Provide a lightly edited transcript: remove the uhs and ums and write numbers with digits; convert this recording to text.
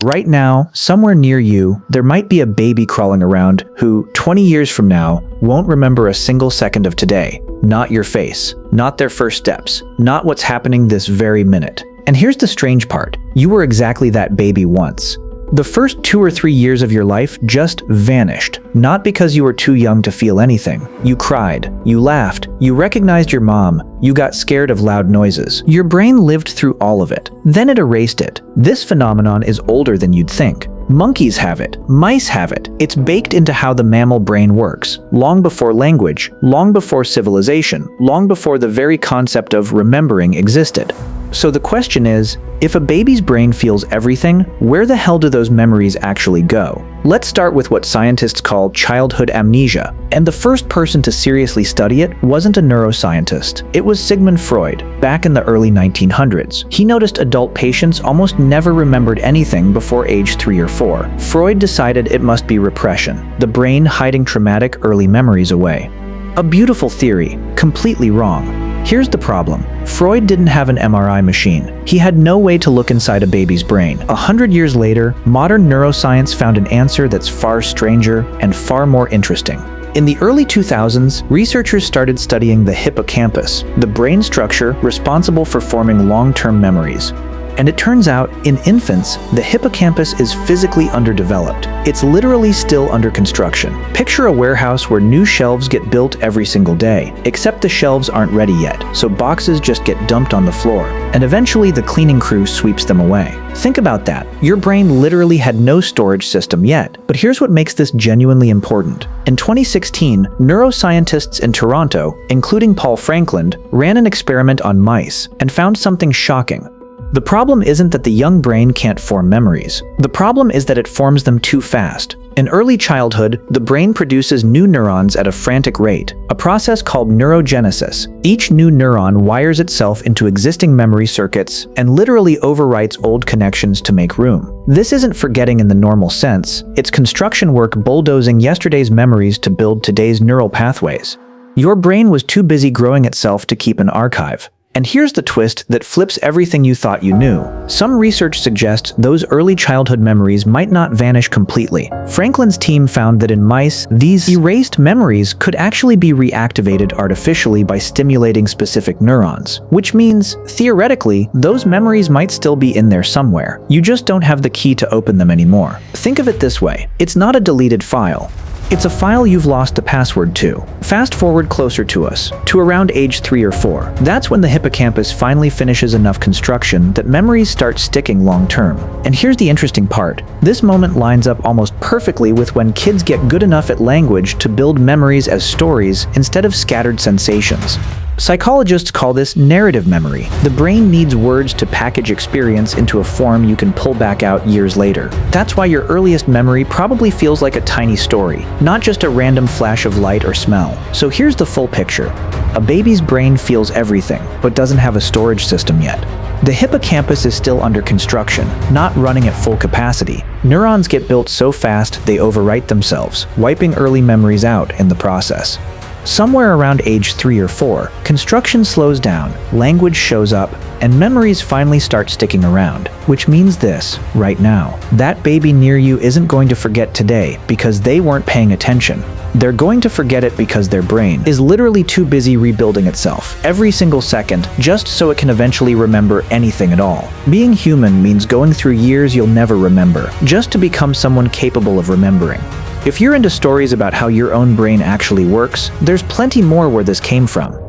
Right now, somewhere near you, there might be a baby crawling around who, 20 years from now, won't remember a single second of today. Not your face, not their first steps, not what's happening this very minute. And here's the strange part. You were exactly that baby once. The first 2 or 3 years of your life just vanished. Not because you were too young to feel anything. You cried, you laughed, you recognized your mom, you got scared of loud noises. Your brain lived through all of it. Then it erased it. This phenomenon is older than you'd think. Monkeys have it. Mice have it. It's baked into how the mammal brain works. Long before language, long before civilization, long before the very concept of remembering existed. So the question is, if a baby's brain feels everything, where the hell do those memories actually go? Let's start with what scientists call childhood amnesia. And the first person to seriously study it wasn't a neuroscientist. It was Sigmund Freud, back in the early 1900s. He noticed adult patients almost never remembered anything before age 3 or 4. Freud decided it must be repression, the brain hiding traumatic early memories away. A beautiful theory, completely wrong. Here's the problem. Freud didn't have an MRI machine. He had no way to look inside a baby's brain. 100 years later, modern neuroscience found an answer that's far stranger and far more interesting. In the early 2000s, researchers started studying the hippocampus, the brain structure responsible for forming long-term memories. And it turns out, in infants, the hippocampus is physically underdeveloped. It's literally still under construction. Picture a warehouse where new shelves get built every single day, except the shelves aren't ready yet, so boxes just get dumped on the floor, and eventually the cleaning crew sweeps them away. Think about that. Your brain literally had no storage system yet. But here's what makes this genuinely important. In 2016, neuroscientists in Toronto, including Paul Franklin, ran an experiment on mice and found something shocking. The problem isn't that the young brain can't form memories. The problem is that it forms them too fast. In early childhood, the brain produces new neurons at a frantic rate, a process called neurogenesis. Each new neuron wires itself into existing memory circuits and literally overwrites old connections to make room. This isn't forgetting in the normal sense, it's construction work bulldozing yesterday's memories to build today's neural pathways. Your brain was too busy growing itself to keep an archive. And here's the twist that flips everything you thought you knew. Some research suggests those early childhood memories might not vanish completely. Franklin's team found that in mice, these erased memories could actually be reactivated artificially by stimulating specific neurons, which means, theoretically, those memories might still be in there somewhere. You just don't have the key to open them anymore. Think of it this way. It's not a deleted file. It's a file you've lost the password to. Fast forward closer to us, to around age 3 or 4. That's when the hippocampus finally finishes enough construction that memories start sticking long term. And here's the interesting part. This moment lines up almost perfectly with when kids get good enough at language to build memories as stories instead of scattered sensations. Psychologists call this narrative memory. The brain needs words to package experience into a form you can pull back out years later. That's why your earliest memory probably feels like a tiny story, not just a random flash of light or smell. So here's the full picture. A baby's brain feels everything, but doesn't have a storage system yet. The hippocampus is still under construction, not running at full capacity. Neurons get built so fast they overwrite themselves, wiping early memories out in the process. Somewhere around age 3 or 4, construction slows down, language shows up, and memories finally start sticking around. Which means this, right now. That baby near you isn't going to forget today because they weren't paying attention. They're going to forget it because their brain is literally too busy rebuilding itself every single second just so it can eventually remember anything at all. Being human means going through years you'll never remember, just to become someone capable of remembering. If you're into stories about how your own brain actually works, there's plenty more where this came from.